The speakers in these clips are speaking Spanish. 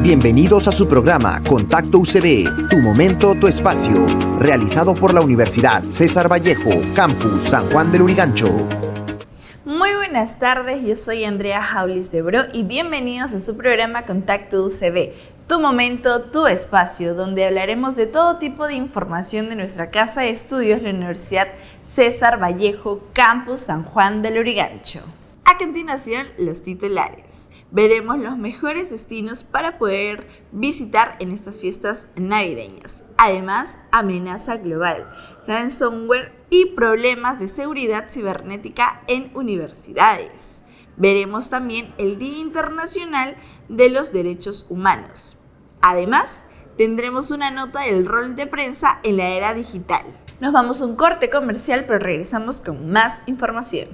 Bienvenidos a su programa Contacto UCB, tu momento, tu espacio, realizado por la Universidad César Vallejo, Campus San Juan del Lurigancho. Muy buenas tardes, yo soy Andrea Jaulis de Bro y bienvenidos a su programa Contacto UCB, tu momento, tu espacio, donde hablaremos de todo tipo de información de nuestra casa de estudios, la Universidad César Vallejo, Campus San Juan del Lurigancho. A continuación, los titulares. Veremos los mejores destinos para poder visitar en estas fiestas navideñas. Además, amenaza global, ransomware y problemas de seguridad cibernética en universidades. Veremos también el Día Internacional de los Derechos Humanos. Además, tendremos una nota del rol de prensa en la era digital. Nos vamos a un corte comercial, pero regresamos con más información.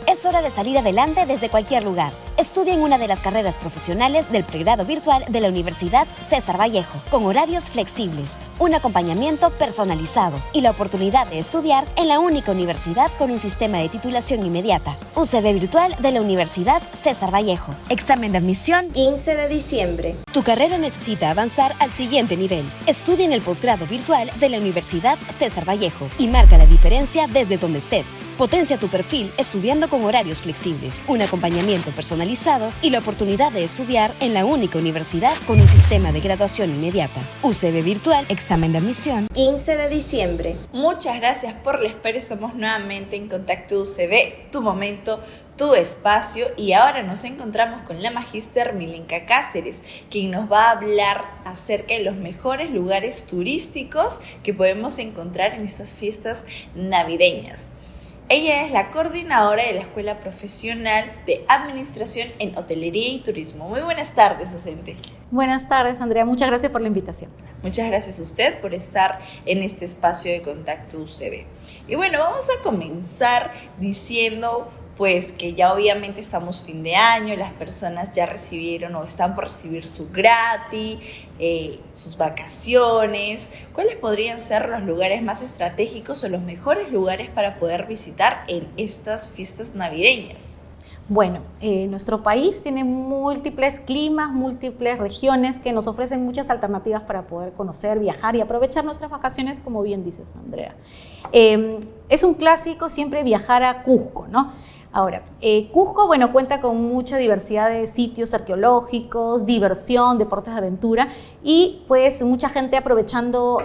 Es hora de salir adelante desde cualquier lugar. Estudia en una de las carreras profesionales del pregrado virtual de la Universidad César Vallejo, con horarios flexibles, un acompañamiento personalizado y la oportunidad de estudiar en la única universidad con un sistema de titulación inmediata. UCB Virtual de la Universidad César Vallejo. Examen de admisión 15 de diciembre. Tu carrera necesita avanzar al siguiente nivel. Estudia en el posgrado virtual de la Universidad César Vallejo y marca la diferencia desde donde estés. Potencia tu perfil estudiando con horarios flexibles, un acompañamiento personalizado y la oportunidad de estudiar en la única universidad con un sistema de graduación inmediata. UCB Virtual, examen de admisión 15 de diciembre. Muchas gracias por la espera. Estamos nuevamente en Contacto UCB, tu momento, tu espacio, y ahora nos encontramos con la magíster Milenka Cáceres, quien nos va a hablar acerca de los mejores lugares turísticos que podemos encontrar en estas fiestas navideñas. Ella es la coordinadora de la Escuela Profesional de Administración en Hotelería y Turismo. Muy buenas tardes, docente. Buenas tardes, Andrea. Muchas gracias por la invitación. Muchas gracias a usted por estar en este espacio de Contacto UCB. Y bueno, vamos a comenzar diciendo pues que ya obviamente estamos fin de año, las personas ya recibieron o están por recibir su gratis, sus vacaciones. ¿Cuáles podrían ser los lugares más estratégicos o los mejores lugares para poder visitar en estas fiestas navideñas? Bueno, nuestro país tiene múltiples climas, múltiples regiones que nos ofrecen muchas alternativas para poder conocer, viajar y aprovechar nuestras vacaciones, como bien dices, Andrea. Es un clásico siempre viajar a Cusco, ¿no? Ahora, Cusco, bueno, cuenta con mucha diversidad de sitios arqueológicos, diversión, deportes de aventura y pues mucha gente aprovechando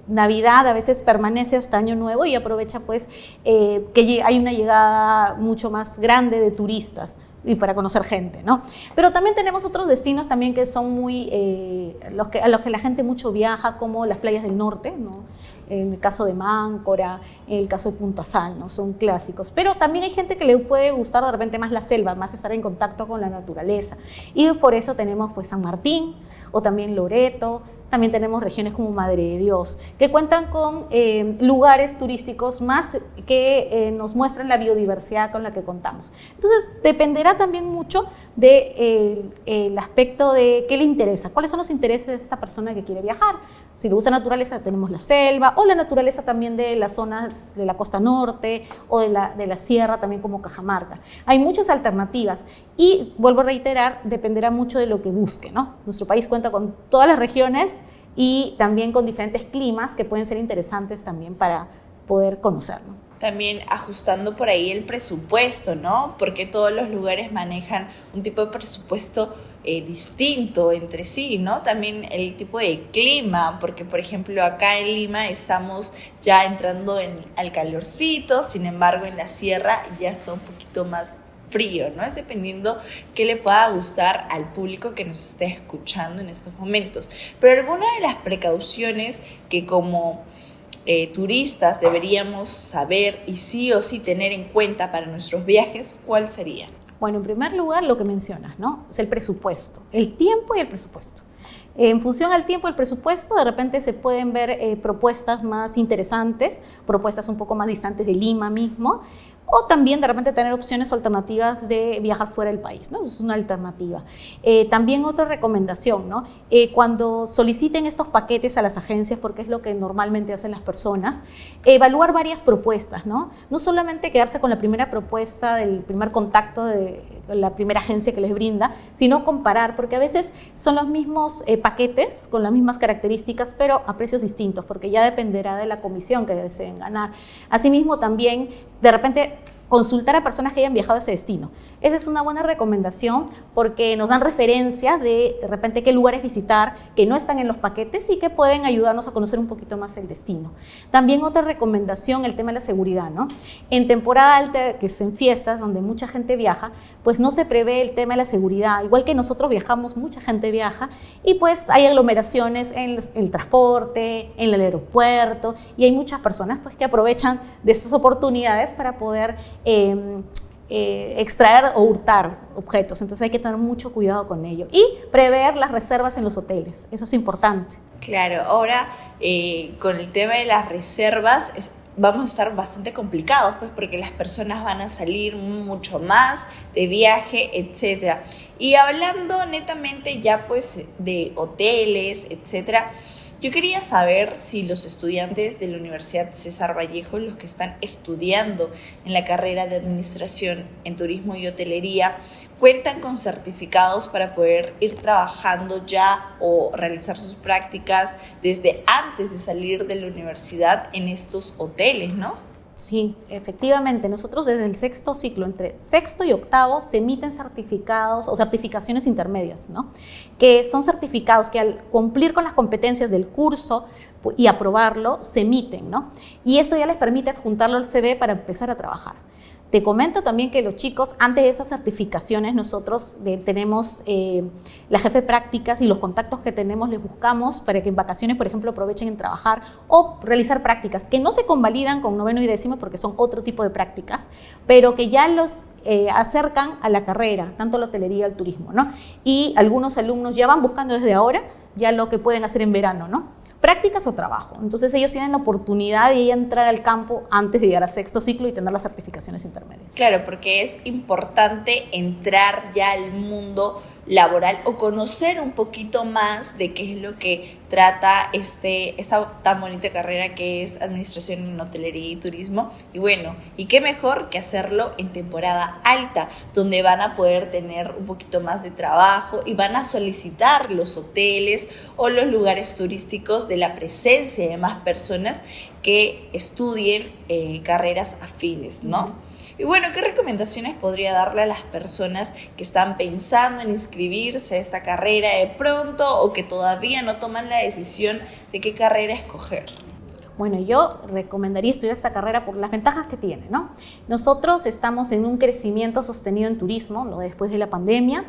Navidad a veces permanece hasta Año Nuevo y aprovecha pues que hay una llegada mucho más grande de turistas y para conocer gente, ¿no? Pero también tenemos otros destinos también que son muy, a los que la gente mucho viaja, como las playas del norte, ¿no? En el caso de Máncora, en el caso de Punta Sal, ¿no? Son clásicos. Pero también hay gente que le puede gustar de repente más la selva, más estar en contacto con la naturaleza. Y por eso tenemos pues San Martín o también Loreto. También tenemos regiones como Madre de Dios, que cuentan con lugares turísticos más que nos muestran la biodiversidad con la que contamos. Entonces, dependerá también mucho del aspecto de qué le interesa, cuáles son los intereses de esta persona que quiere viajar. Si le gusta naturaleza, tenemos la selva, o la naturaleza también de la zona de la costa norte, o de la sierra, también como Cajamarca. Hay muchas alternativas y, vuelvo a reiterar, dependerá mucho de lo que busque, ¿no? Nuestro país cuenta con todas las regiones y también con diferentes climas que pueden ser interesantes también para poder conocerlo. También ajustando por ahí el presupuesto, ¿no? Porque todos los lugares manejan un tipo de presupuesto distinto entre sí, ¿no? También el tipo de clima, porque por ejemplo acá en Lima estamos ya entrando al calorcito, sin embargo en la sierra ya está un poquito más frío, ¿no? Es dependiendo qué le pueda gustar al público que nos esté escuchando en estos momentos. Pero alguna de las precauciones que como turistas deberíamos saber y sí o sí tener en cuenta para nuestros viajes, ¿cuál sería? Bueno, en primer lugar, lo que mencionas, ¿no? Es el presupuesto, el tiempo y el presupuesto. En función al tiempo y el presupuesto, de repente se pueden ver propuestas más interesantes, propuestas un poco más distantes de Lima mismo, o también de repente tener opciones o alternativas de viajar fuera del país, ¿no? Eso es una alternativa. También otra recomendación, ¿no? Cuando soliciten estos paquetes a las agencias, porque es lo que normalmente hacen las personas, evaluar varias propuestas, ¿no? No solamente quedarse con la primera propuesta del primer contacto la primera agencia que les brinda, sino comparar, porque a veces son los mismos paquetes con las mismas características, pero a precios distintos, porque ya dependerá de la comisión que deseen ganar. Asimismo, también, de repente, consultar a personas que hayan viajado a ese destino. Esa es una buena recomendación porque nos dan referencia de repente qué lugares visitar que no están en los paquetes y que pueden ayudarnos a conocer un poquito más el destino. También otra recomendación, el tema de la seguridad, ¿no? En temporada alta, que es en fiestas, donde mucha gente viaja, pues no se prevé el tema de la seguridad. Igual que nosotros viajamos, mucha gente viaja y pues hay aglomeraciones en el transporte, en el aeropuerto y hay muchas personas pues que aprovechan de estas oportunidades para poder extraer o hurtar objetos, entonces hay que tener mucho cuidado con ello y prever las reservas en los hoteles, eso es importante. Claro, ahora con el tema de las reservas vamos a estar bastante complicados, pues porque las personas van a salir mucho más de viaje, etcétera. Y hablando netamente ya pues de hoteles, etcétera, yo quería saber si los estudiantes de la Universidad César Vallejo, los que están estudiando en la carrera de Administración en Turismo y Hotelería, cuentan con certificados para poder ir trabajando ya o realizar sus prácticas desde antes de salir de la universidad en estos hoteles, ¿no? Sí, efectivamente, nosotros desde el sexto ciclo, entre sexto y octavo, se emiten certificados o certificaciones intermedias, ¿no? Que son certificados que al cumplir con las competencias del curso y aprobarlo, se emiten, ¿no? Y esto ya les permite adjuntarlo al CV para empezar a trabajar. Te comento también que los chicos, antes de esas certificaciones, nosotros tenemos la jefe de prácticas y los contactos que tenemos les buscamos para que en vacaciones, por ejemplo, aprovechen en trabajar o realizar prácticas que no se convalidan con noveno y décimo porque son otro tipo de prácticas, pero que ya los acercan a la carrera, tanto a la hotelería, al turismo, ¿no? Y algunos alumnos ya van buscando desde ahora ya lo que pueden hacer en verano, ¿no? Prácticas o trabajo. Entonces ellos tienen la oportunidad de entrar al campo antes de llegar a sexto ciclo y tener las certificaciones intermedias. Claro, porque es importante entrar ya al mundo laboral o conocer un poquito más de qué es lo que trata esta tan bonita carrera que es Administración en Hotelería y Turismo. Y bueno, y qué mejor que hacerlo en temporada alta, donde van a poder tener un poquito más de trabajo y van a solicitar los hoteles o los lugares turísticos de la presencia de más personas que estudien carreras afines, ¿no? Y bueno, ¿qué recomendaciones podría darle a las personas que están pensando en inscribirse a esta carrera de pronto o que todavía no toman la decisión de qué carrera escoger? Bueno, yo recomendaría estudiar esta carrera por las ventajas que tiene, ¿no? Nosotros estamos en un crecimiento sostenido en turismo, ¿no? Después de la pandemia.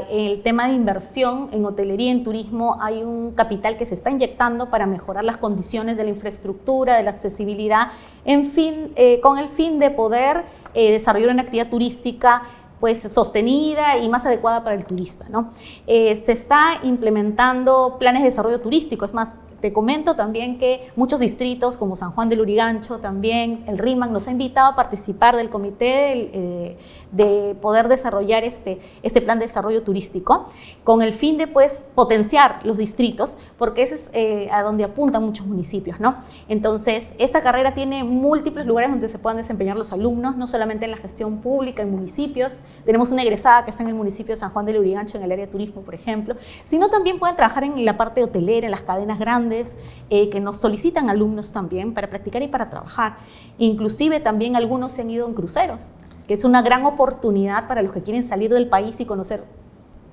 El tema de inversión en hotelería y en turismo, hay un capital que se está inyectando para mejorar las condiciones de la infraestructura, de la accesibilidad, en fin, con el fin de poder desarrollar una actividad turística pues sostenida y más adecuada para el turista, ¿no? Se está implementando planes de desarrollo turístico, es más, te comento también que muchos distritos como San Juan del Lurigancho, también el RIMAC nos ha invitado a participar del comité de poder desarrollar este plan de desarrollo turístico con el fin de pues potenciar los distritos, porque ese es a donde apuntan muchos municipios, ¿no? Entonces, esta carrera tiene múltiples lugares donde se puedan desempeñar los alumnos, no solamente en la gestión pública, en municipios. Tenemos una egresada que está en el municipio de San Juan del Lurigancho, en el área de turismo, por ejemplo, sino también pueden trabajar en la parte hotelera, en las cadenas grandes, que nos solicitan alumnos también para practicar y para trabajar. Inclusive también algunos se han ido en cruceros, que es una gran oportunidad para los que quieren salir del país y conocer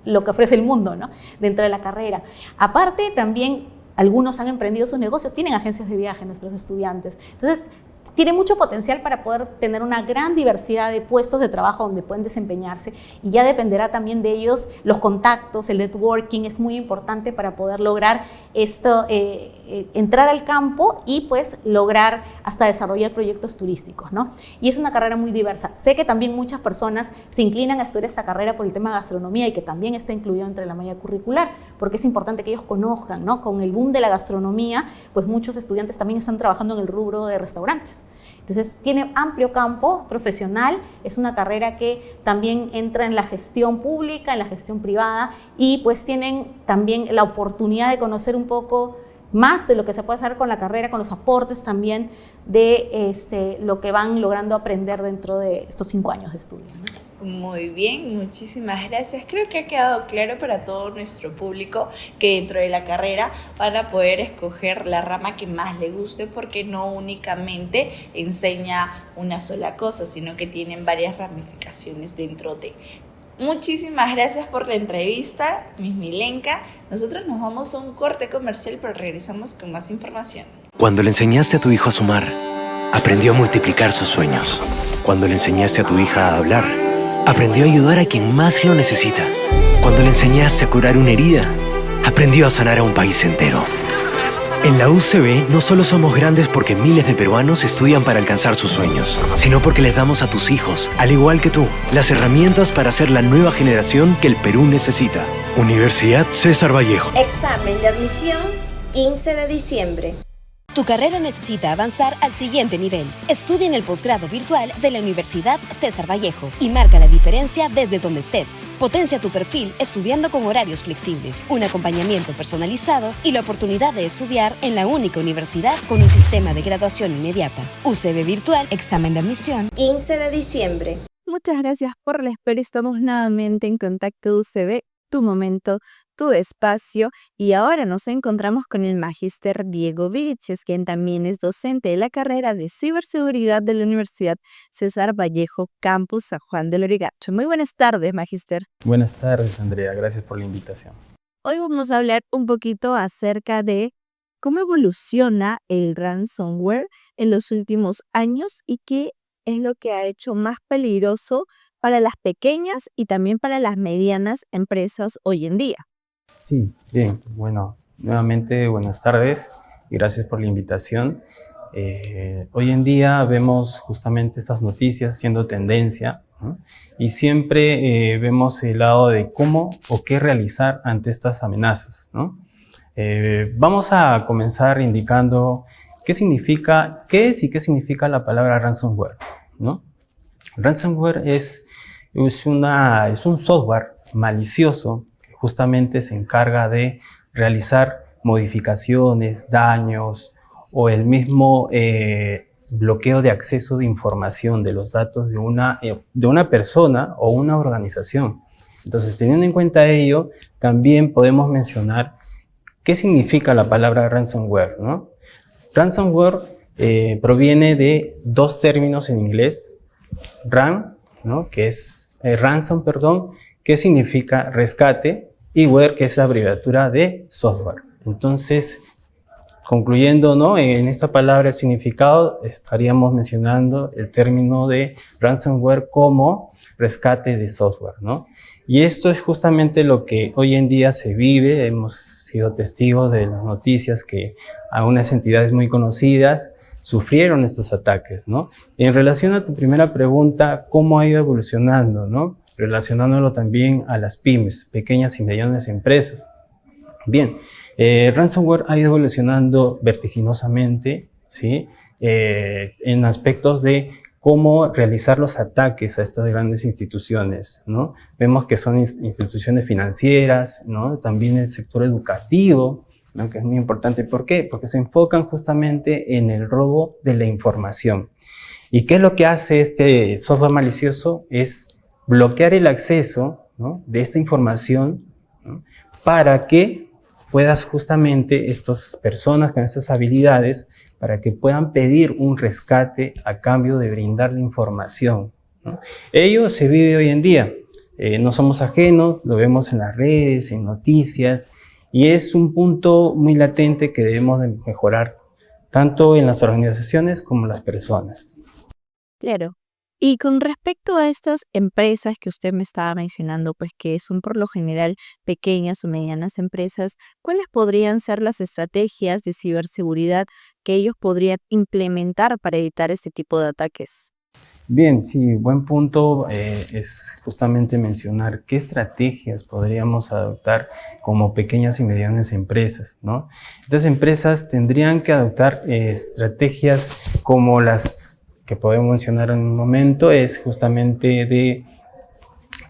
lo que ofrece el mundo, ¿no? Dentro de la carrera. Aparte, también algunos han emprendido sus negocios, tienen agencias de viaje nuestros estudiantes. Entonces, tiene mucho potencial para poder tener una gran diversidad de puestos de trabajo donde pueden desempeñarse y ya dependerá también de ellos los contactos, el networking es muy importante para poder lograr esto, entrar al campo y pues lograr hasta desarrollar proyectos turísticos, ¿no? Y es una carrera muy diversa. Sé que también muchas personas se inclinan a estudiar esta carrera por el tema de gastronomía y que también está incluido entre la malla curricular, porque es importante que ellos conozcan, ¿no? Con el boom de la gastronomía, pues muchos estudiantes también están trabajando en el rubro de restaurantes. Entonces, tiene amplio campo profesional, es una carrera que también entra en la gestión pública, en la gestión privada y pues tienen también la oportunidad de conocer un poco más de lo que se puede hacer con la carrera, con los aportes también de lo que van logrando aprender dentro de estos 5 años de estudio, ¿no? Muy bien, muchísimas gracias. Creo que ha quedado claro para todo nuestro público que dentro de la carrera van a poder escoger la rama que más le guste, porque no únicamente enseña una sola cosa, sino que tienen varias ramificaciones dentro de. Muchísimas gracias por la entrevista, Miss Milenka. Nosotros nos vamos a un corte comercial, pero regresamos con más información. Cuando le enseñaste a tu hijo a sumar, aprendió a multiplicar sus sueños. Cuando le enseñaste a tu hija a hablar, aprendió a ayudar a quien más lo necesita. Cuando le enseñaste a curar una herida, aprendió a sanar a un país entero. En la UCB no solo somos grandes porque miles de peruanos estudian para alcanzar sus sueños, sino porque les damos a tus hijos, al igual que tú, las herramientas para ser la nueva generación que el Perú necesita. Universidad César Vallejo. Examen de admisión 15 de diciembre. Tu carrera necesita avanzar al siguiente nivel. Estudia en el posgrado virtual de la Universidad César Vallejo y marca la diferencia desde donde estés. Potencia tu perfil estudiando con horarios flexibles, un acompañamiento personalizado y la oportunidad de estudiar en la única universidad con un sistema de graduación inmediata. UCB Virtual, examen de admisión 15 de diciembre. Muchas gracias por la espera. Estamos nuevamente en Contacto UCB, tu momento, tu espacio, y ahora nos encontramos con el magíster Diego Vilches, quien también es docente de la carrera de ciberseguridad de la Universidad César Vallejo, Campus San Juan del Lurigancho. Muy buenas tardes, magíster. Buenas tardes, Andrea. Gracias por la invitación. Hoy vamos a hablar un poquito acerca de cómo evoluciona el ransomware en los últimos años y qué es lo que ha hecho más peligroso para las pequeñas y también para las medianas empresas hoy en día. Sí, bien. Bueno, nuevamente buenas tardes y gracias por la invitación. Hoy en día vemos justamente estas noticias siendo tendencia, ¿no? Y siempre vemos el lado de cómo o qué realizar ante estas amenazas, ¿no? Vamos a comenzar indicando qué es y qué significa la palabra ransomware, ¿no? Ransomware es un software malicioso que justamente se encarga de realizar modificaciones, daños o el mismo bloqueo de acceso de información de los datos de una persona o una organización. Entonces, teniendo en cuenta ello, también podemos mencionar qué significa la palabra ransomware, ¿no? Ransomware proviene de dos términos en inglés, ¿no? Que es ransom, que significa rescate, y ware, que es la abreviatura de software. Entonces, concluyendo, ¿no?, en esta palabra el significado, estaríamos mencionando el término de ransomware como rescate de software, ¿no? Y esto es justamente lo que hoy en día se vive. Hemos sido testigos de las noticias que algunas entidades muy conocidas sufrieron estos ataques, ¿no? En relación a tu primera pregunta, ¿cómo ha ido evolucionando, ¿no? Relacionándolo también a las pymes, pequeñas y medianas empresas. Bien, ransomware ha ido evolucionando vertiginosamente, ¿sí? En aspectos de cómo realizar los ataques a estas grandes instituciones, ¿no? Vemos que son instituciones financieras, ¿no? También el sector educativo, ¿no?, que es muy importante. ¿Por qué? Porque se enfocan justamente en el robo de la información. ¿Y qué es lo que hace este software malicioso? Es bloquear el acceso, ¿no?, de esta información, ¿no?, para que puedas justamente estas personas con estas habilidades, para que puedan pedir un rescate a cambio de brindarle información, ¿no? Ello se vive hoy en día. No somos ajenos, lo vemos en las redes, en noticias, y es un punto muy latente que debemos de mejorar, tanto en las organizaciones como en las personas. Claro. Y con respecto a estas empresas que usted me estaba mencionando, pues que son por lo general pequeñas o medianas empresas, ¿cuáles podrían ser las estrategias de ciberseguridad que ellos podrían implementar para evitar este tipo de ataques? Bien, sí, buen punto es justamente mencionar qué estrategias podríamos adoptar como pequeñas y medianas empresas, ¿no? Estas empresas tendrían que adoptar estrategias como las que podemos mencionar en un momento, es justamente de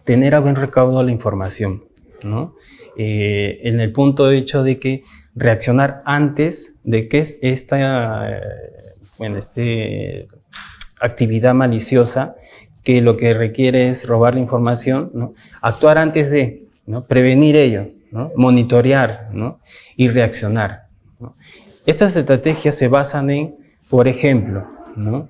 tener a buen recaudo la información, ¿no? En el punto de hecho de que reaccionar antes de que es esta actividad maliciosa, que lo que requiere es robar la información, ¿no? Actuar antes de, ¿no? Prevenir ello, ¿no? Monitorear, ¿no? Y reaccionar, ¿no? Estas estrategias se basan en, por ejemplo, ¿no?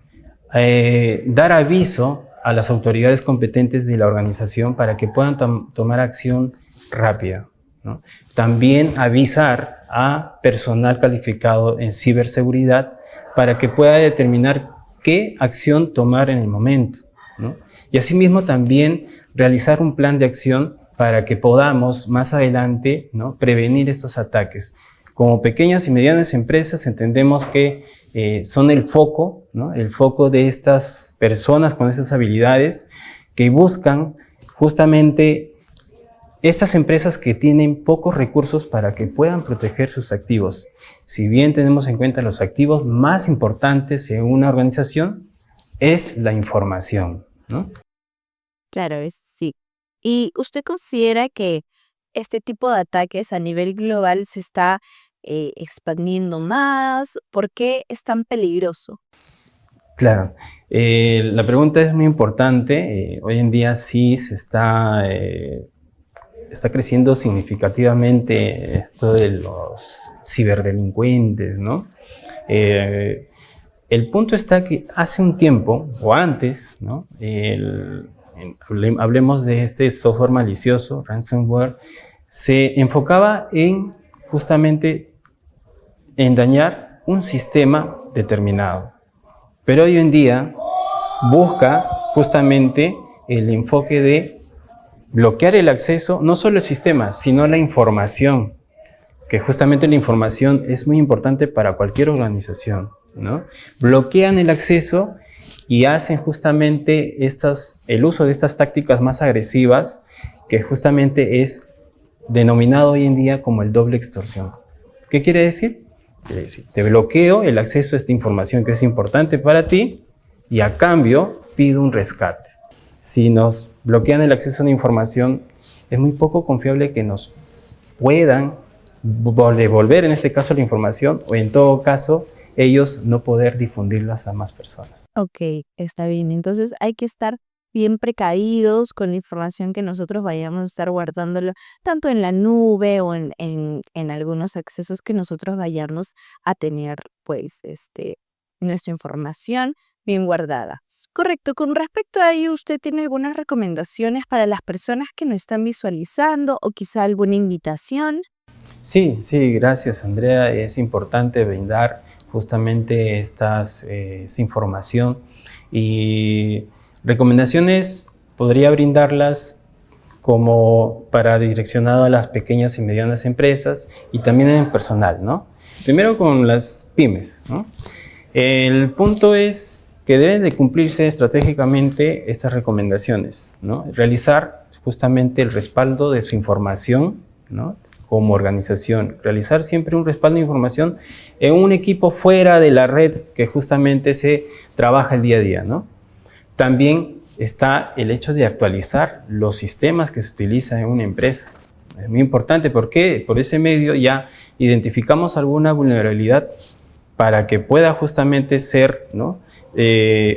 Dar aviso a las autoridades competentes de la organización para que puedan tomar acción rápida, ¿no? También avisar a personal calificado en ciberseguridad para que pueda determinar qué acción tomar en el momento, ¿no? Y asimismo también realizar un plan de acción para que podamos más adelante, ¿no? Prevenir estos ataques. Como pequeñas y medianas empresas entendemos que son el foco, ¿no? El foco de estas personas con estas habilidades que buscan justamente estas empresas que tienen pocos recursos para que puedan proteger sus activos. Si bien tenemos en cuenta los activos más importantes en una organización, es la información, ¿no? Claro, sí. ¿Y usted considera que este tipo de ataques a nivel global se está expandiendo más? ¿Por qué es tan peligroso? Claro, la pregunta es muy importante. Hoy en día sí se está creciendo significativamente esto de los ciberdelincuentes, ¿no? El punto está que hace un tiempo, o antes, ¿no? Hablemos de este software malicioso, ransomware, se enfocaba en justamente en dañar un sistema determinado. Pero hoy en día busca justamente el enfoque de bloquear el acceso, no solo al sistema, sino la información, que justamente la información es muy importante para cualquier organización, ¿no? Bloquean el acceso y hacen justamente el uso de estas tácticas más agresivas, que justamente es denominado hoy en día como el doble extorsión. ¿Qué quiere decir? Quiere decir, te bloqueo el acceso a esta información que es importante para ti y a cambio pido un rescate. Si nos bloquean el acceso a una información, es muy poco confiable que nos puedan devolver en este caso la información, o en todo caso ellos no poder difundirlas a más personas. Ok, está bien. Entonces hay que estar bien precavidos con la información que nosotros vayamos a estar guardándolo, tanto en la nube o en algunos accesos que nosotros vayamos a tener, pues, nuestra información bien guardada. Correcto. Con respecto a ello, ¿usted tiene algunas recomendaciones para las personas que nos están visualizando o quizá alguna invitación? Sí, gracias, Andrea. Es importante brindar justamente esta información, y recomendaciones podría brindarlas como para direccionado a las pequeñas y medianas empresas y también en personal, ¿no? Primero con las pymes, ¿no? El punto es que deben de cumplirse estratégicamente estas recomendaciones, ¿no? Realizar justamente el respaldo de su información, ¿no? Como organización, realizar siempre un respaldo de información en un equipo fuera de la red que justamente se trabaja el día a día, ¿no? También está el hecho de actualizar los sistemas que se utilizan en una empresa. Es muy importante porque por ese medio ya identificamos alguna vulnerabilidad para que pueda justamente ser, ¿no?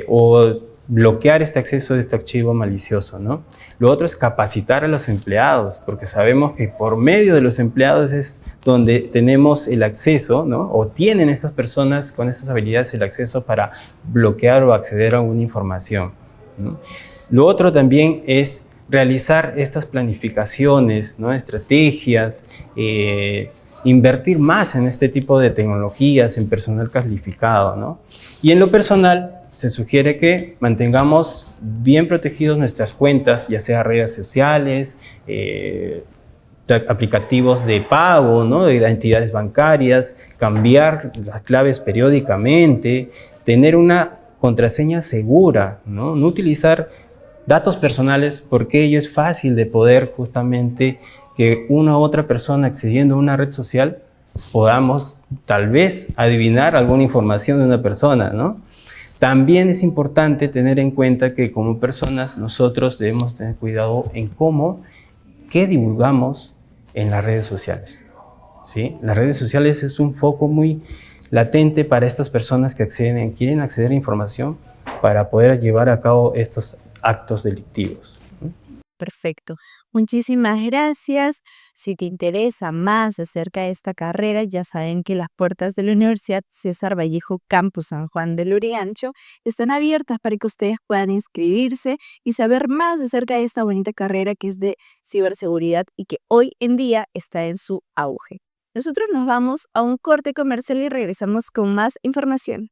O bloquear este acceso de este archivo malicioso, ¿no? Lo otro es capacitar a los empleados, porque sabemos que por medio de los empleados es donde tenemos el acceso, ¿no? O tienen estas personas con estas habilidades el acceso para bloquear o acceder a alguna información, ¿no? Lo otro también es realizar estas planificaciones, ¿no? Estrategias, invertir más en este tipo de tecnologías, en personal calificado, ¿no? Y en lo personal, se sugiere que mantengamos bien protegidos nuestras cuentas, ya sea redes sociales, aplicativos de pago, ¿no? De entidades bancarias, cambiar las claves periódicamente, tener una contraseña segura, ¿no? No utilizar datos personales, porque ello es fácil de poder justamente que una u otra persona accediendo a una red social podamos tal vez adivinar alguna información de una persona, ¿no? También es importante tener en cuenta que como personas nosotros debemos tener cuidado en cómo qué divulgamos en las redes sociales. ¿Sí? Las redes sociales es un foco muy latente para estas personas que quieren acceder a información para poder llevar a cabo estos actos delictivos. Perfecto. Muchísimas gracias. Si te interesa más acerca de esta carrera, ya saben que las puertas de la Universidad César Vallejo Campus San Juan del Lurigancho están abiertas para que ustedes puedan inscribirse y saber más acerca de esta bonita carrera que es de ciberseguridad y que hoy en día está en su auge. Nosotros nos vamos a un corte comercial y regresamos con más información.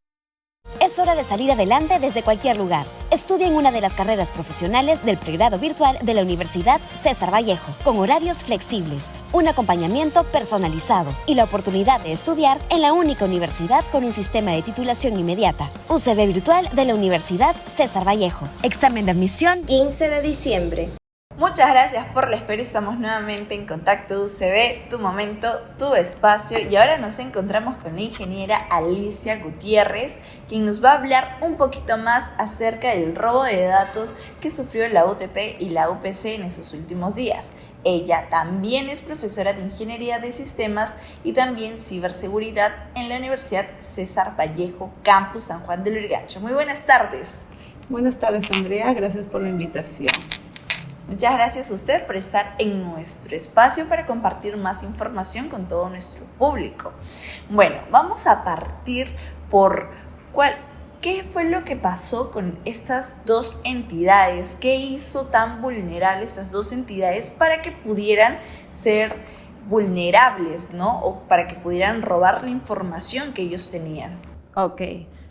Es hora de salir adelante desde cualquier lugar. Estudia en una de las carreras profesionales del pregrado virtual de la Universidad César Vallejo, con horarios flexibles, un acompañamiento personalizado y la oportunidad de estudiar en la única universidad con un sistema de titulación inmediata. UCB Virtual de la Universidad César Vallejo. Examen de admisión 15 de diciembre. Muchas gracias por la espera. Estamos nuevamente en Contacto UCB, tu momento, tu espacio. Y ahora nos encontramos con la ingeniera Alicia Gutiérrez, quien nos va a hablar un poquito más acerca del robo de datos que sufrió la UTP y la UPC en esos últimos días. Ella también es profesora de Ingeniería de Sistemas y también Ciberseguridad en la Universidad César Vallejo, Campus San Juan del Lurigancho. Muy buenas tardes. Buenas tardes, Andrea. Gracias por la invitación. Muchas gracias a usted por estar en nuestro espacio para compartir más información con todo nuestro público. Bueno, vamos a partir por ¿qué fue lo que pasó con estas dos entidades? ¿Qué hizo tan vulnerable estas dos entidades para que pudieran ser vulnerables, ¿no? O para que pudieran robar la información que ellos tenían. Ok.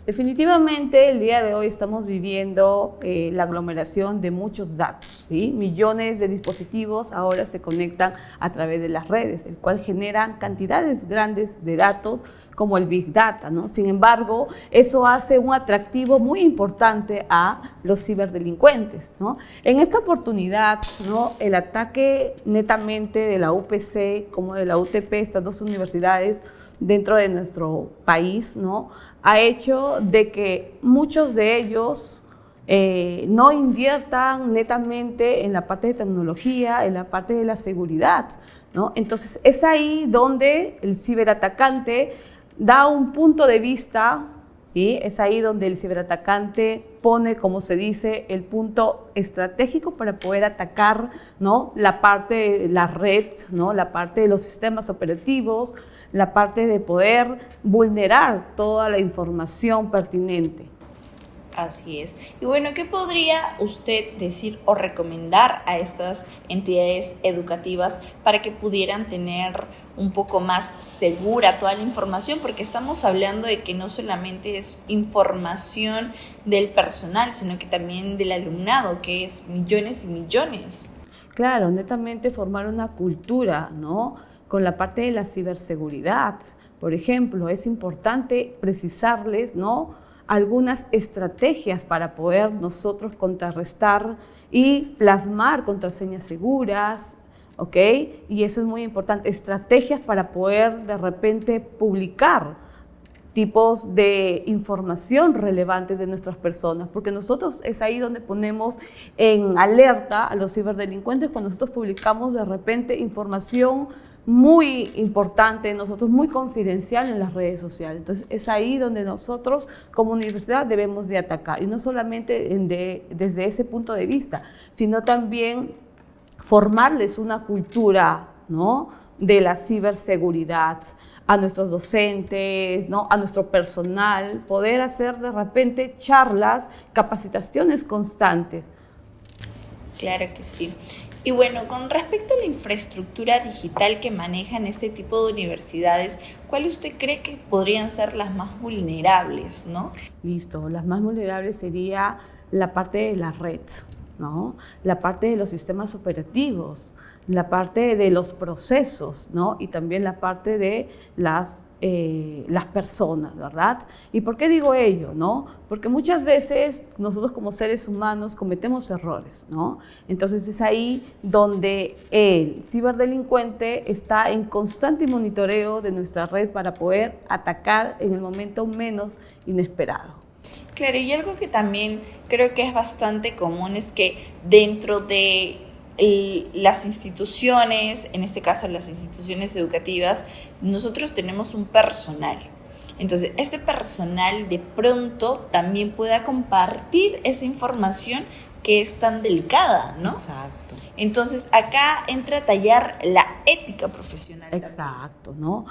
Definitivamente el día de hoy estamos viviendo la aglomeración de muchos datos, ¿sí? Millones de dispositivos ahora se conectan a través de las redes, el cual generan cantidades grandes de datos como el Big Data, ¿no? Sin embargo, eso hace un atractivo muy importante a los ciberdelincuentes, ¿no? En esta oportunidad, ¿no? El ataque netamente de la UPC como de la UTP, estas dos universidades dentro de nuestro país, ¿no? Ha hecho de que muchos de ellos no inviertan netamente en la parte de tecnología, en la parte de la seguridad, ¿no? Entonces es ahí donde el ciberatacante da un punto de vista, ¿sí? Es ahí donde el ciberatacante pone, como se dice, el punto estratégico para poder atacar, ¿no? La parte de la red, ¿no? La parte de los sistemas operativos, la parte de poder vulnerar toda la información pertinente. Así es. Y bueno, ¿qué podría usted decir o recomendar a estas entidades educativas para que pudieran tener un poco más segura toda la información? Porque estamos hablando de que no solamente es información del personal, sino que también del alumnado, que es millones y millones. Claro, netamente formar una cultura, ¿no? Con la parte de la ciberseguridad. Por ejemplo, es importante precisarles, ¿no? Algunas estrategias para poder nosotros contrarrestar y plasmar contraseñas seguras, ¿ok? Y eso es muy importante, estrategias para poder de repente publicar tipos de información relevantes de nuestras personas, porque nosotros es ahí donde ponemos en alerta a los ciberdelincuentes cuando nosotros publicamos de repente información muy importante, nosotros muy confidencial en las redes sociales. Entonces es ahí donde nosotros como universidad debemos de atacar, y no solamente desde ese punto de vista, sino también formarles una cultura, ¿no? De la ciberseguridad a nuestros docentes, ¿no? A nuestro personal, poder hacer de repente charlas, capacitaciones constantes. Claro que sí. Y bueno, con respecto a la infraestructura digital que manejan este tipo de universidades, ¿cuál usted cree que podrían ser las más vulnerables, ¿no? Listo, las más vulnerables sería la parte de la red, ¿no? La parte de los sistemas operativos, la parte de los procesos, ¿no? Y también la parte de las personas, ¿verdad? ¿Y por qué digo ello, no? Porque muchas veces nosotros como seres humanos cometemos errores, ¿no? Entonces es ahí donde el ciberdelincuente está en constante monitoreo de nuestra red para poder atacar en el momento menos inesperado. Claro, y algo que también creo que es bastante común es que dentro de las instituciones, en este caso las instituciones educativas, nosotros tenemos un personal. Entonces, este personal de pronto también pueda compartir esa información que es tan delicada, ¿no? Exacto. Entonces, acá entra a tallar la ética profesional. Exacto, ¿no?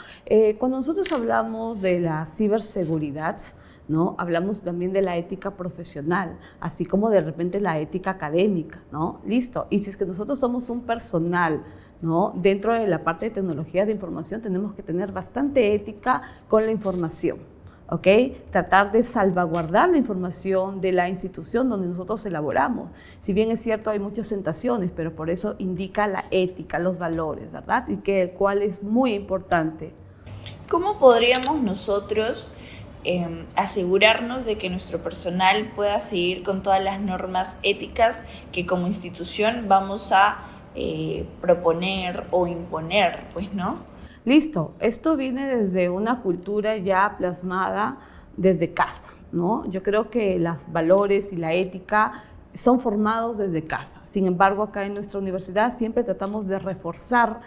Cuando nosotros hablamos de la ciberseguridad, ¿no? Hablamos también de la ética profesional, así como de repente la ética académica, ¿no? Listo. Y si es que nosotros somos un personal, ¿no? Dentro de la parte de tecnología de información tenemos que tener bastante ética con la información, ¿ok? Tratar de salvaguardar la información de la institución donde nosotros elaboramos. Si bien es cierto, hay muchas tentaciones, pero por eso indica la ética, los valores, ¿verdad? Y que el cual es muy importante. ¿Cómo podríamos nosotros asegurarnos de que nuestro personal pueda seguir con todas las normas éticas que como institución vamos a proponer o imponer, pues, ¿no? Listo, esto viene desde una cultura ya plasmada desde casa, ¿no? Yo creo que los valores y la ética son formados desde casa. Sin embargo, acá en nuestra universidad siempre tratamos de reforzar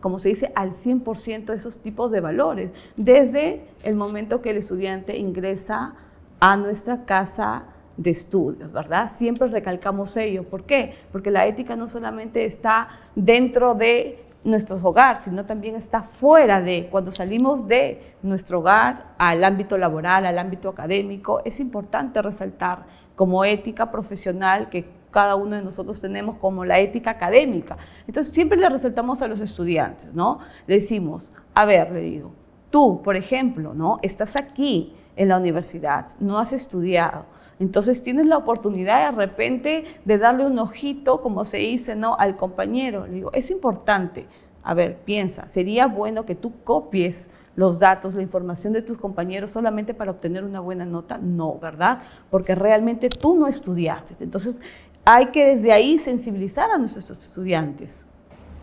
como se dice, al 100% esos tipos de valores, desde el momento que el estudiante ingresa a nuestra casa de estudios, ¿verdad? Siempre recalcamos ello. ¿Por qué? Porque la ética no solamente está dentro de nuestro hogar, sino también está fuera de, cuando salimos de nuestro hogar al ámbito laboral, al ámbito académico, es importante resaltar como ética profesional que cada uno de nosotros tenemos, como la ética académica. Entonces siempre le resaltamos a los estudiantes, ¿no? Le decimos, a ver, le digo, tú, por ejemplo, ¿no? Estás aquí en la universidad, no has estudiado, entonces tienes la oportunidad de repente de darle un ojito, como se dice, ¿no? Al compañero. Le digo, es importante, a ver, piensa, sería bueno que tú copies los datos, la información de tus compañeros solamente para obtener una buena nota. No, ¿verdad? Porque realmente tú no estudiaste. Entonces hay que desde ahí sensibilizar a nuestros estudiantes.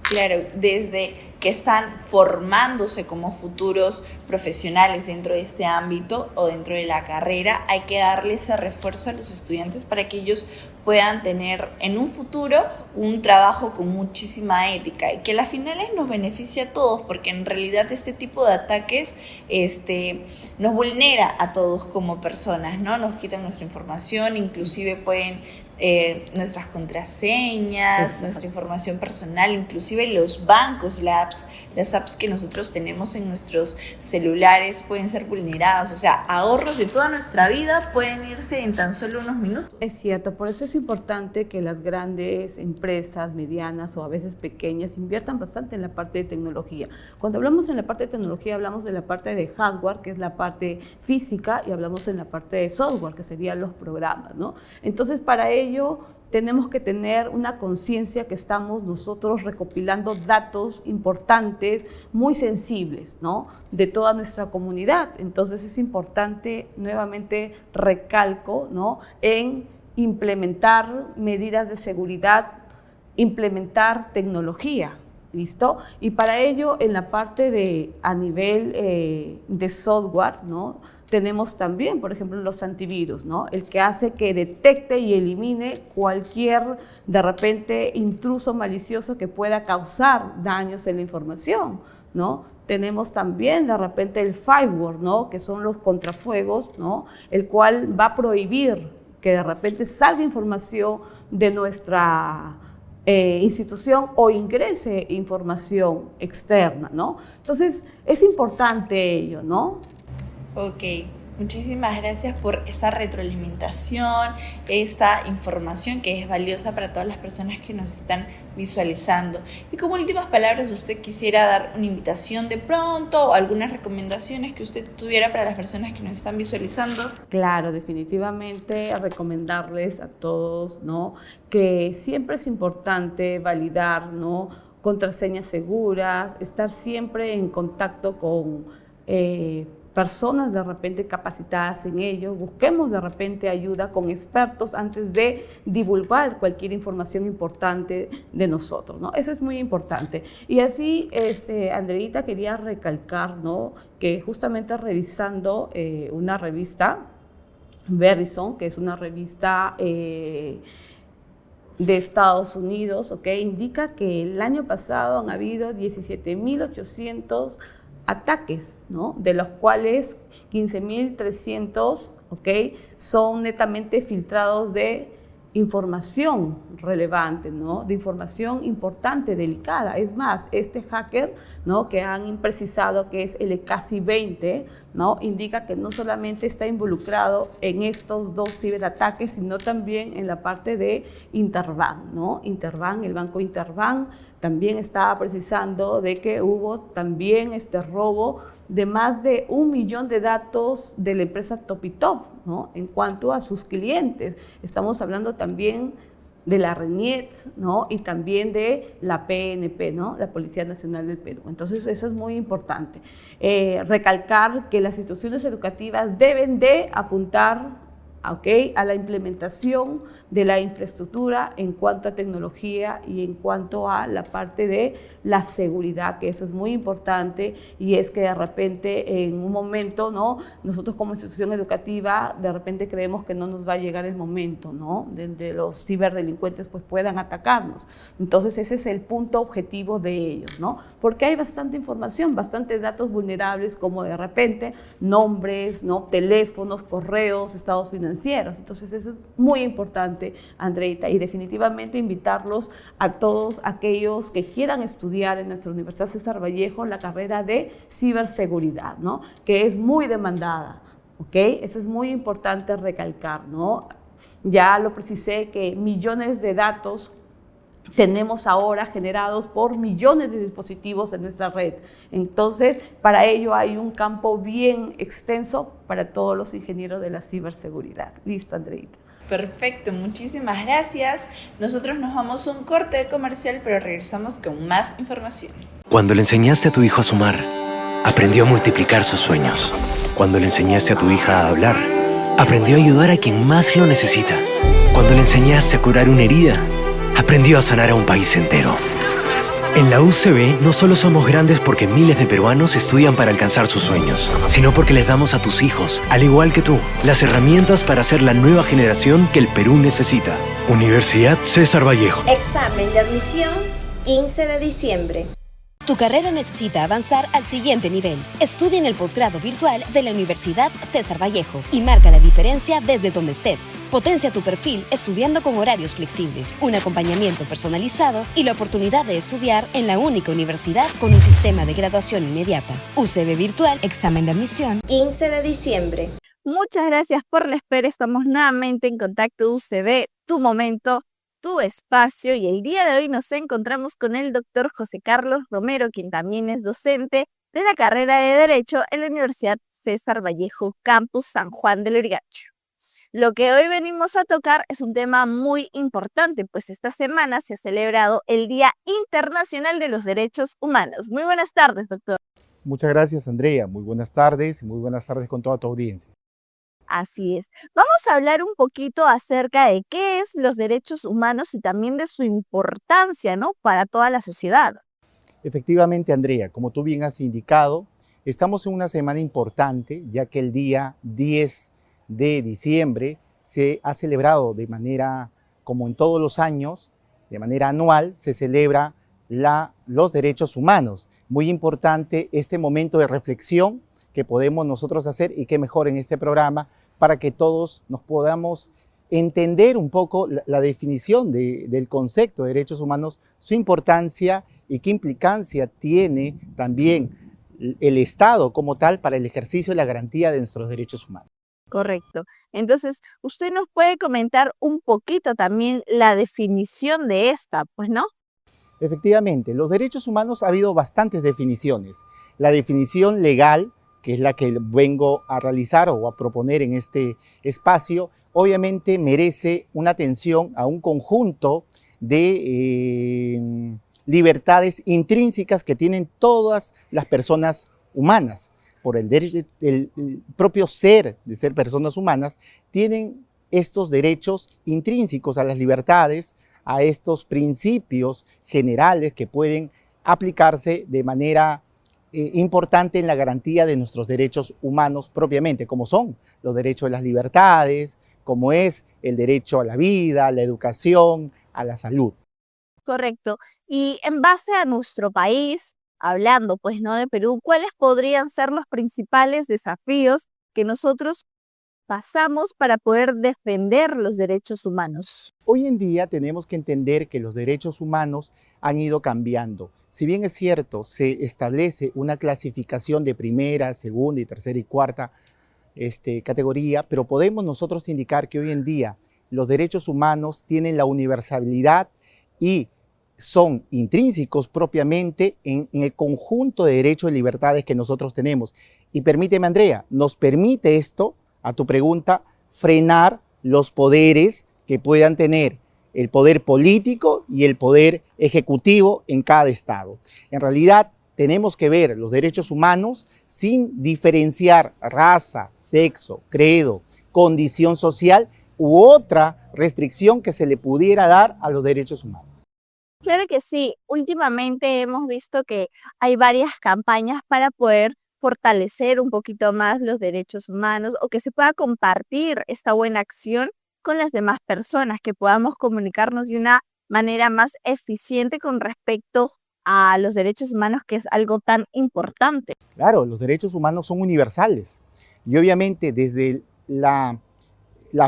Claro, desde que están formándose como futuros profesionales dentro de este ámbito o dentro de la carrera, hay que darle ese refuerzo a los estudiantes para que ellos puedan tener en un futuro un trabajo con muchísima ética y que a las finales nos beneficie a todos, porque en realidad este tipo de ataques nos vulnera a todos como personas, ¿no? Nos quitan nuestra información, inclusive pueden nuestras contraseñas, nuestra información personal, inclusive los bancos, las apps que nosotros tenemos en nuestros celulares pueden ser vulneradas, o sea, ahorros de toda nuestra vida pueden irse en tan solo unos minutos. Es cierto, por eso es importante que las grandes empresas, medianas o a veces pequeñas, inviertan bastante en la parte de tecnología. Cuando hablamos en la parte de tecnología, hablamos de la parte de hardware, que es la parte física, y hablamos en la parte de software, que serían los programas, ¿no? Entonces, para ello tenemos que tener una conciencia que estamos nosotros recopilando datos importantes, muy sensibles, ¿no? De toda nuestra comunidad. Entonces es importante, nuevamente recalco, ¿no? En implementar medidas de seguridad, implementar tecnología, ¿listo? Y para ello, en la parte de, a nivel de software, ¿no? Tenemos también, por ejemplo, los antivirus, ¿no? El que hace que detecte y elimine cualquier, de repente, intruso malicioso que pueda causar daños en la información, ¿no? Tenemos también, de repente, el firewall, ¿no? Que son los contrafuegos, ¿no? El cual va a prohibir que de repente salga información de nuestra institución o ingrese información externa, ¿no? Entonces, es importante ello, ¿no? Ok, muchísimas gracias por esta retroalimentación, esta información que es valiosa para todas las personas que nos están visualizando. Y como últimas palabras, ¿usted quisiera dar una invitación de pronto o algunas recomendaciones que usted tuviera para las personas que nos están visualizando? Claro, definitivamente recomendarles a todos, ¿no? Que siempre es importante validar, ¿no? Contraseñas seguras, estar siempre en contacto con personas de repente capacitadas en ello. Busquemos de repente ayuda con expertos antes de divulgar cualquier información importante de nosotros, ¿no? Eso es muy importante. Y así, Andreita, quería recalcar, ¿no? Que justamente revisando una revista, Verizon, que es una revista de Estados Unidos, ¿ok? Indica que el año pasado han habido 17.800 ataques, ¿no? De los cuales 15.300, ¿ok? Son netamente filtrados de información relevante, ¿no? De información importante, delicada. Es más, este hacker, ¿no? Que han precisado que es el ECASI 20, ¿no? Indica que no solamente está involucrado en estos 2 ciberataques, sino también en la parte de Interbank, ¿no? Interbank, el banco Interbank, también estaba precisando de que hubo también este robo de más de 1 millón de datos de la empresa Topitop, ¿no? En cuanto a sus clientes. Estamos hablando también de la RENIET, ¿no? Y también de la PNP, ¿no? La Policía Nacional del Perú. Entonces, eso es muy importante. Recalcar que las instituciones educativas deben de apuntar, ¿okay?, a la implementación de la infraestructura en cuanto a tecnología y en cuanto a la parte de la seguridad, que eso es muy importante, y es que de repente en un momento, ¿no?, nosotros como institución educativa de repente creemos que no nos va a llegar el momento, ¿no?, de los ciberdelincuentes pues puedan atacarnos. Entonces ese es el punto objetivo de ellos, ¿no?, porque hay bastante información, bastantes datos vulnerables, como de repente nombres, ¿no?, teléfonos, correos, estados financieros. Entonces eso es muy importante, Andreita, y definitivamente invitarlos a todos aquellos que quieran estudiar en nuestra Universidad César Vallejo la carrera de ciberseguridad, ¿no?, que es muy demandada, ¿ok? Eso es muy importante recalcar, ¿no? Ya lo precisé que millones de datos tenemos ahora generados por millones de dispositivos en nuestra red. Entonces, para ello hay un campo bien extenso para todos los ingenieros de la ciberseguridad. Listo, Andreita. Perfecto, muchísimas gracias. Nosotros nos vamos a un corte comercial, pero regresamos con más información. Cuando le enseñaste a tu hijo a sumar, aprendió a multiplicar sus sueños. Cuando le enseñaste a tu hija a hablar, aprendió a ayudar a quien más lo necesita. Cuando le enseñaste a curar una herida, aprendió a sanar a un país entero. En la UCB no solo somos grandes porque miles de peruanos estudian para alcanzar sus sueños, sino porque les damos a tus hijos, al igual que tú, las herramientas para ser la nueva generación que el Perú necesita. Universidad César Vallejo. Examen de admisión 15 de diciembre. Tu carrera necesita avanzar al siguiente nivel. Estudia en el posgrado virtual de la Universidad César Vallejo y marca la diferencia desde donde estés. Potencia tu perfil estudiando con horarios flexibles, un acompañamiento personalizado y la oportunidad de estudiar en la única universidad con un sistema de graduación inmediata. UCB Virtual, examen de admisión 15 de diciembre. Muchas gracias por la espera. Estamos nuevamente en Contacto UCB, tu momento, tu espacio, y el día de hoy nos encontramos con el doctor José Carlos Romero, quien también es docente de la carrera de Derecho en la Universidad César Vallejo, Campus San Juan del Lurigancho. Lo que hoy venimos a tocar es un tema muy importante, pues esta semana se ha celebrado el Día Internacional de los Derechos Humanos. Muy buenas tardes, doctor. Muchas gracias, Andrea. Muy buenas tardes y muy buenas tardes con toda tu audiencia. Así es. Vamos a hablar un poquito acerca de qué es los derechos humanos y también de su importancia, ¿no?, para toda la sociedad. Efectivamente, Andrea, como tú bien has indicado, estamos en una semana importante, ya que el día 10 de diciembre se ha celebrado de manera, como en todos los años, de manera anual, se celebra los derechos humanos. Muy importante este momento de reflexión que podemos nosotros hacer, y qué mejor en este programa para que todos nos podamos entender un poco la definición del concepto de derechos humanos, su importancia y qué implicancia tiene también el Estado como tal para el ejercicio y la garantía de nuestros derechos humanos. Correcto. Entonces, usted nos puede comentar un poquito también la definición de esta, pues, ¿no? Efectivamente, los derechos humanos ha habido bastantes definiciones. La definición legal, que es la que vengo a realizar o a proponer en este espacio, obviamente merece una atención a un conjunto de libertades intrínsecas que tienen todas las personas humanas. Por el propio ser de ser personas humanas, tienen estos derechos intrínsecos a las libertades, a estos principios generales que pueden aplicarse de manera importante en la garantía de nuestros derechos humanos propiamente, como son los derechos de las libertades, como es el derecho a la vida, a la educación, a la salud. Correcto. Y en base a nuestro país, hablando pues no de Perú, ¿cuáles podrían ser los principales desafíos que nosotros pasamos para poder defender los derechos humanos? Hoy en día tenemos que entender que los derechos humanos han ido cambiando. Si bien es cierto, se establece una clasificación de primera, segunda y tercera y cuarta categoría, pero podemos nosotros indicar que hoy en día los derechos humanos tienen la universalidad y son intrínsecos propiamente en el conjunto de derechos y libertades que nosotros tenemos. Y permíteme, Andrea, nos permite esto, a tu pregunta, frenar los poderes que puedan tener el poder político y el poder ejecutivo en cada estado. En realidad, tenemos que ver los derechos humanos sin diferenciar raza, sexo, credo, condición social u otra restricción que se le pudiera dar a los derechos humanos. Claro que sí. Últimamente hemos visto que hay varias campañas para poder fortalecer un poquito más los derechos humanos o que se pueda compartir esta buena acción con las demás personas, que podamos comunicarnos de una manera más eficiente con respecto a los derechos humanos, que es algo tan importante. Claro, los derechos humanos son universales y obviamente desde la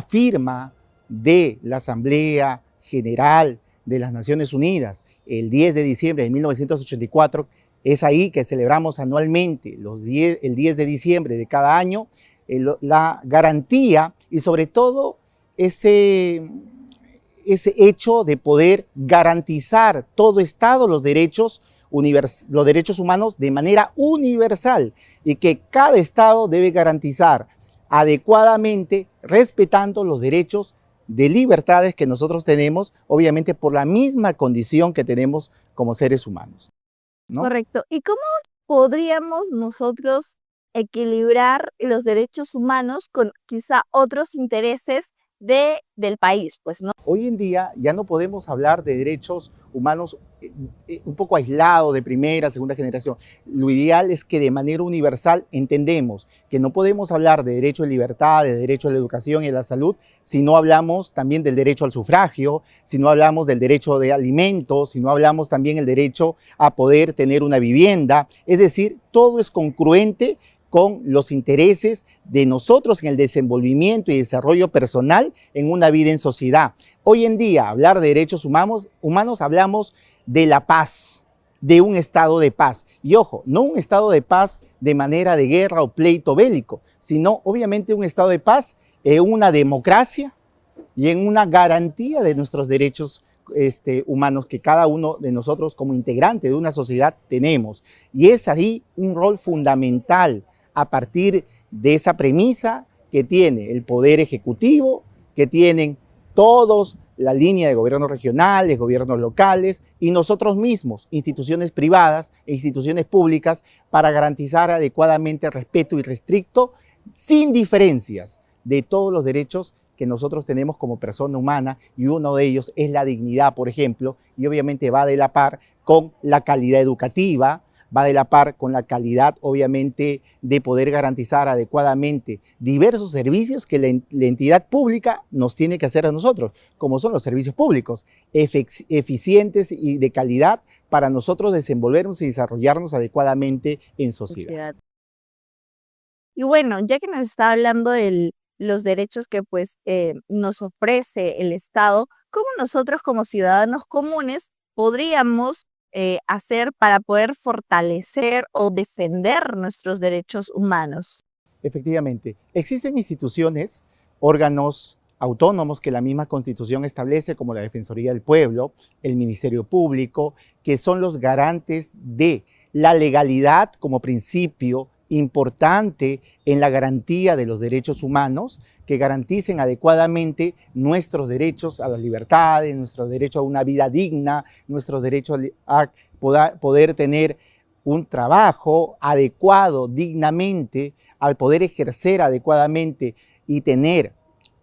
firma de la Asamblea General de las Naciones Unidas el 10 de diciembre de 1984, es ahí que celebramos anualmente el 10 de diciembre de cada año la garantía y sobre todo ese hecho de poder garantizar todo Estado los derechos humanos de manera universal y que cada Estado debe garantizar adecuadamente respetando los derechos de libertades que nosotros tenemos, obviamente por la misma condición que tenemos como seres humanos, ¿no? Correcto. ¿Y cómo podríamos nosotros equilibrar los derechos humanos con quizá otros intereses del país, pues, ¿no? Hoy en día ya no podemos hablar de derechos humanos un poco aislados de primera, segunda generación. Lo ideal es que de manera universal entendemos que no podemos hablar de derecho a libertad, de derecho a la educación y a la salud, si no hablamos también del derecho al sufragio, si no hablamos del derecho de alimentos, si no hablamos también el derecho a poder tener una vivienda. Es decir, todo es congruente con los intereses de nosotros en el desenvolvimiento y desarrollo personal en una vida en sociedad. Hoy en día, hablar de derechos humanos hablamos de la paz, de un estado de paz. Y ojo, no un estado de paz de manera de guerra o pleito bélico, sino obviamente un estado de paz en una democracia y en una garantía de nuestros derechos humanos que cada uno de nosotros como integrante de una sociedad tenemos. Y es ahí un rol fundamental a partir de esa premisa que tiene el Poder Ejecutivo, que tienen todos la línea de gobiernos regionales, gobiernos locales y nosotros mismos, instituciones privadas e instituciones públicas, para garantizar adecuadamente el respeto irrestricto, sin diferencias, de todos los derechos que nosotros tenemos como persona humana, y uno de ellos es la dignidad, por ejemplo, y obviamente va de la par con la calidad educativa, va de la par con la calidad, obviamente, de poder garantizar adecuadamente diversos servicios que la entidad pública nos tiene que hacer a nosotros, como son los servicios públicos, eficientes y de calidad para nosotros desenvolvernos y desarrollarnos adecuadamente en sociedad. Y bueno, ya que nos está hablando de los derechos que pues nos ofrece el Estado, ¿cómo nosotros como ciudadanos comunes podríamos hacer para poder fortalecer o defender nuestros derechos humanos? Efectivamente, existen instituciones, órganos autónomos que la misma Constitución establece, como la Defensoría del Pueblo, el Ministerio Público, que son los garantes de la legalidad como principio importante en la garantía de los derechos humanos, que garanticen adecuadamente nuestros derechos a las libertades, nuestro derecho a una vida digna, nuestro derecho a poder tener un trabajo adecuado, dignamente, al poder ejercer adecuadamente y tener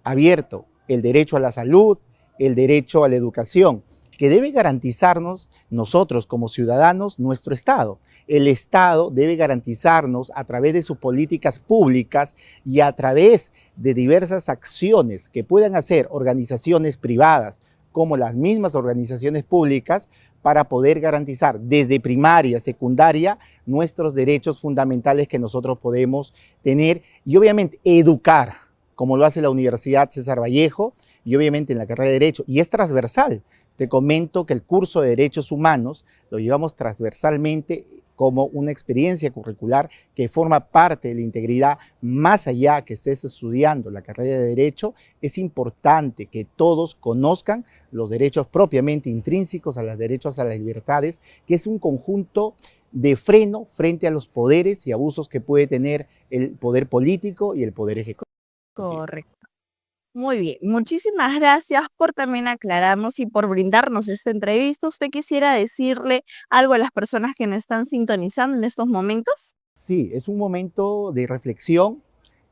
abierto el derecho a la salud, el derecho a la educación, que debe garantizarnos nosotros como ciudadanos nuestro Estado. El Estado debe garantizarnos a través de sus políticas públicas y a través de diversas acciones que puedan hacer organizaciones privadas, como las mismas organizaciones públicas para poder garantizar desde primaria, secundaria, nuestros derechos fundamentales que nosotros podemos tener y obviamente educar, como lo hace la Universidad César Vallejo y obviamente en la carrera de Derecho, y es transversal. Te comento que el curso de Derechos Humanos lo llevamos transversalmente como una experiencia curricular que forma parte de la integridad. Más allá que estés estudiando la carrera de Derecho, es importante que todos conozcan los derechos propiamente intrínsecos a los derechos a las libertades, que es un conjunto de freno frente a los poderes y abusos que puede tener el poder político y el poder ejecutivo. Correcto. Muy bien, muchísimas gracias por también aclararnos y por brindarnos esta entrevista. ¿Usted quisiera decirle algo a las personas que nos están sintonizando en estos momentos? Sí, es un momento de reflexión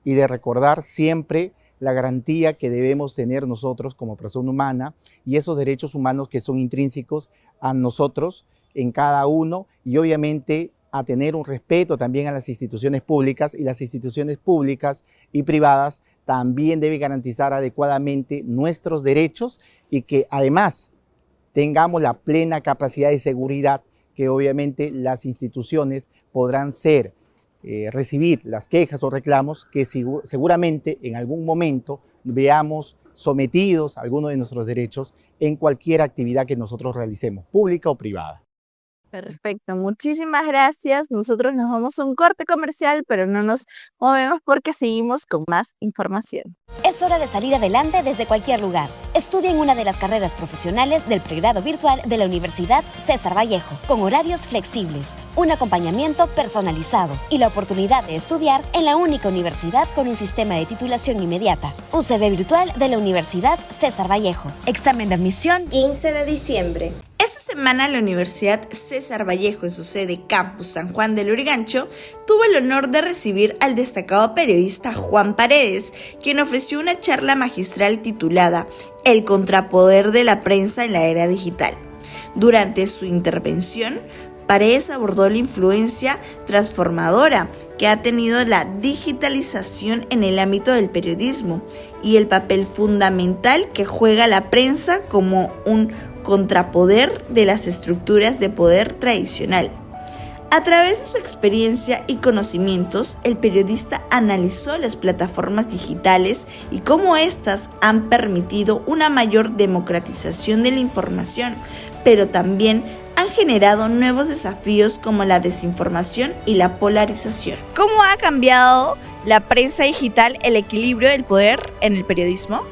y de recordar siempre la garantía que debemos tener nosotros como persona humana y esos derechos humanos que son intrínsecos a nosotros en cada uno, y obviamente a tener un respeto también a las instituciones públicas, y las instituciones públicas y privadas también deben garantizar adecuadamente nuestros derechos y que además tengamos la plena capacidad de seguridad que obviamente las instituciones podrán recibir las quejas o reclamos que seguramente en algún momento veamos sometidos a alguno de nuestros derechos en cualquier actividad que nosotros realicemos, pública o privada. Perfecto, muchísimas gracias. Nosotros nos vamos a un corte comercial, pero no nos movemos porque seguimos con más información. Es hora de salir adelante desde cualquier lugar. Estudia en una de las carreras profesionales del pregrado virtual de la Universidad César Vallejo, con horarios flexibles, un acompañamiento personalizado y la oportunidad de estudiar en la única universidad con un sistema de titulación inmediata. UCB Virtual de la Universidad César Vallejo. Examen de admisión 15 de diciembre. Esta semana la Universidad César Vallejo, en su sede Campus San Juan del Lurigancho, tuvo el honor de recibir al destacado periodista Juan Paredes, quien ofreció una charla magistral titulada El contrapoder de la prensa en la era digital. Durante su intervención, Paredes abordó la influencia transformadora que ha tenido la digitalización en el ámbito del periodismo y el papel fundamental que juega la prensa como un contrapoder de las estructuras de poder tradicional. A través de su experiencia y conocimientos, el periodista analizó las plataformas digitales y cómo éstas han permitido una mayor democratización de la información, pero también han generado nuevos desafíos como la desinformación y la polarización. ¿Cómo ha cambiado la prensa digital el equilibrio del poder en el periodismo?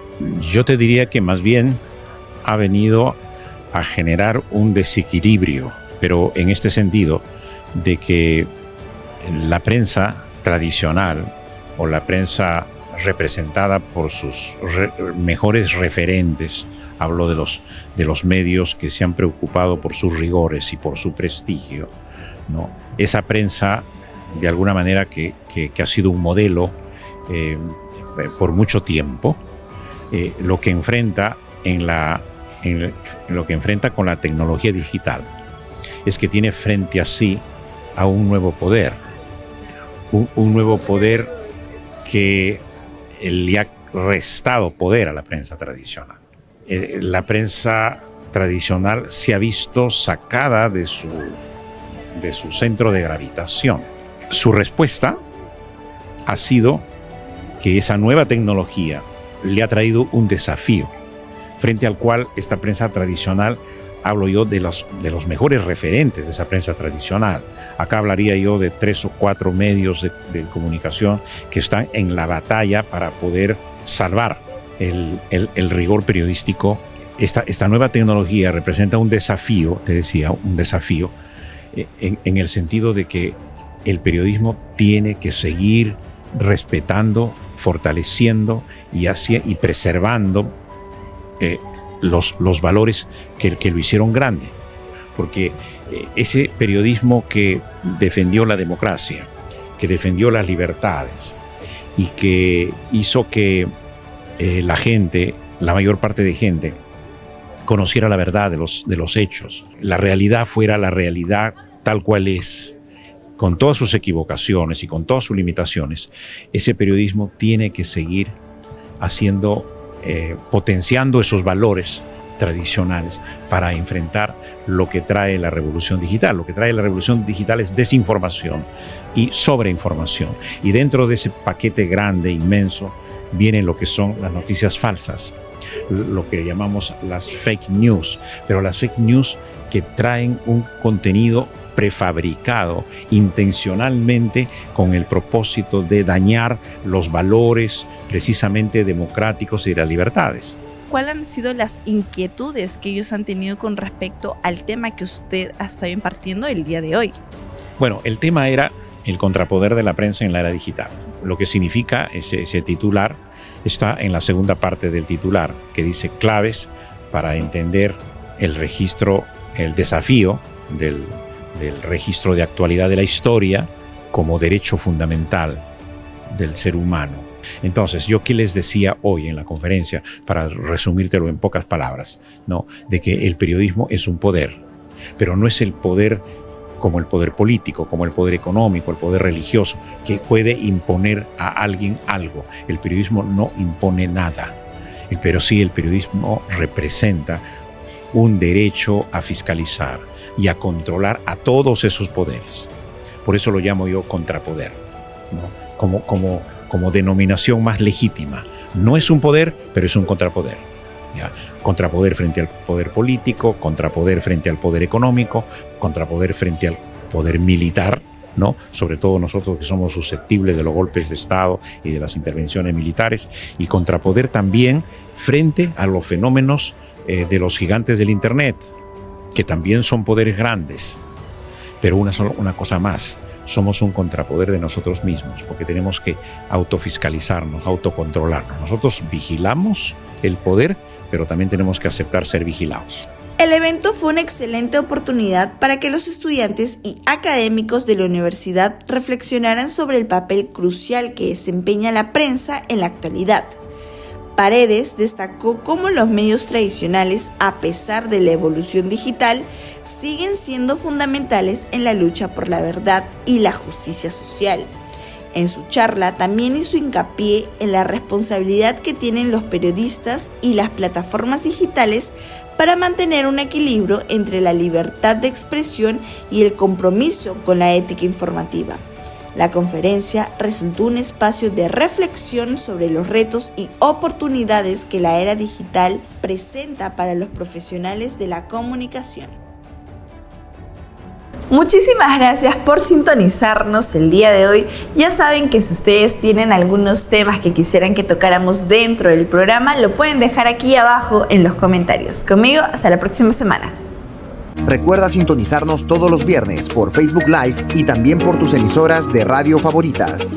Yo te diría que más bien ha venido a generar un desequilibrio, pero en este sentido de que la prensa tradicional o la prensa representada por sus mejores referentes, hablo de los medios que se han preocupado por sus rigores y por su prestigio, ¿no? Esa prensa, de alguna manera, que ha sido un modelo por mucho tiempo, lo que enfrenta lo que enfrenta con la tecnología digital es que tiene frente a sí a un nuevo poder, un nuevo poder que le ha restado poder a la prensa tradicional. La prensa tradicional se ha visto sacada de su centro de gravitación. Su respuesta ha sido que esa nueva tecnología le ha traído un desafío, frente al cual esta prensa tradicional, hablo yo de los mejores referentes de esa prensa tradicional. Acá hablaría yo de 3 o 4 medios de comunicación que están en la batalla para poder salvar el rigor periodístico. Esta nueva tecnología representa un desafío, te decía, un desafío, en el sentido de que el periodismo tiene que seguir respetando, fortaleciendo y preservando los valores que lo hicieron grande, porque ese periodismo que defendió la democracia, que defendió las libertades y que hizo que la gente, la mayor parte de gente, conociera la verdad de los hechos, la realidad fuera la realidad tal cual es, con todas sus equivocaciones y con todas sus limitaciones, ese periodismo tiene que seguir haciendo potenciando esos valores tradicionales para enfrentar lo que trae la revolución digital. Lo que trae la revolución digital es desinformación y sobreinformación. Y dentro de ese paquete grande, inmenso, vienen lo que son las noticias falsas, lo que llamamos las fake news, pero las fake news que traen un contenido prefabricado intencionalmente con el propósito de dañar los valores precisamente democráticos y de las libertades. ¿Cuáles han sido las inquietudes que ellos han tenido con respecto al tema que usted ha estado impartiendo el día de hoy? Bueno, el tema era el contrapoder de la prensa en la era digital. Lo que significa ese titular está en la segunda parte del titular, que dice claves para entender el registro, el desafío del registro de actualidad de la historia como derecho fundamental del ser humano. Entonces, ¿yo qué les decía hoy en la conferencia, para resumírtelo en pocas palabras, ¿no? De que el periodismo es un poder, pero no es el poder como el poder político, como el poder económico, el poder religioso, que puede imponer a alguien algo. El periodismo no impone nada, pero sí el periodismo representa un derecho a fiscalizar y a controlar a todos esos poderes. Por eso lo llamo yo contrapoder, ¿no? Como denominación más legítima. No es un poder, pero es un contrapoder. ¿Ya? Contrapoder frente al poder político, contrapoder frente al poder económico, contrapoder frente al poder militar, ¿no? Sobre todo nosotros que somos susceptibles de los golpes de Estado y de las intervenciones militares, y contrapoder también frente a los fenómenos de los gigantes del Internet, que también son poderes grandes. Pero una cosa más, somos un contrapoder de nosotros mismos, porque tenemos que autofiscalizarnos, autocontrolarnos. Nosotros vigilamos el poder, pero también tenemos que aceptar ser vigilados. El evento fue una excelente oportunidad para que los estudiantes y académicos de la universidad reflexionaran sobre el papel crucial que desempeña la prensa en la actualidad. Paredes destacó cómo los medios tradicionales, a pesar de la evolución digital, siguen siendo fundamentales en la lucha por la verdad y la justicia social. En su charla también hizo hincapié en la responsabilidad que tienen los periodistas y las plataformas digitales para mantener un equilibrio entre la libertad de expresión y el compromiso con la ética informativa. La conferencia resultó un espacio de reflexión sobre los retos y oportunidades que la era digital presenta para los profesionales de la comunicación. Muchísimas gracias por sintonizarnos el día de hoy. Ya saben que si ustedes tienen algunos temas que quisieran que tocáramos dentro del programa, lo pueden dejar aquí abajo en los comentarios. Conmigo, hasta la próxima semana. Recuerda sintonizarnos todos los viernes por Facebook Live y también por tus emisoras de radio favoritas.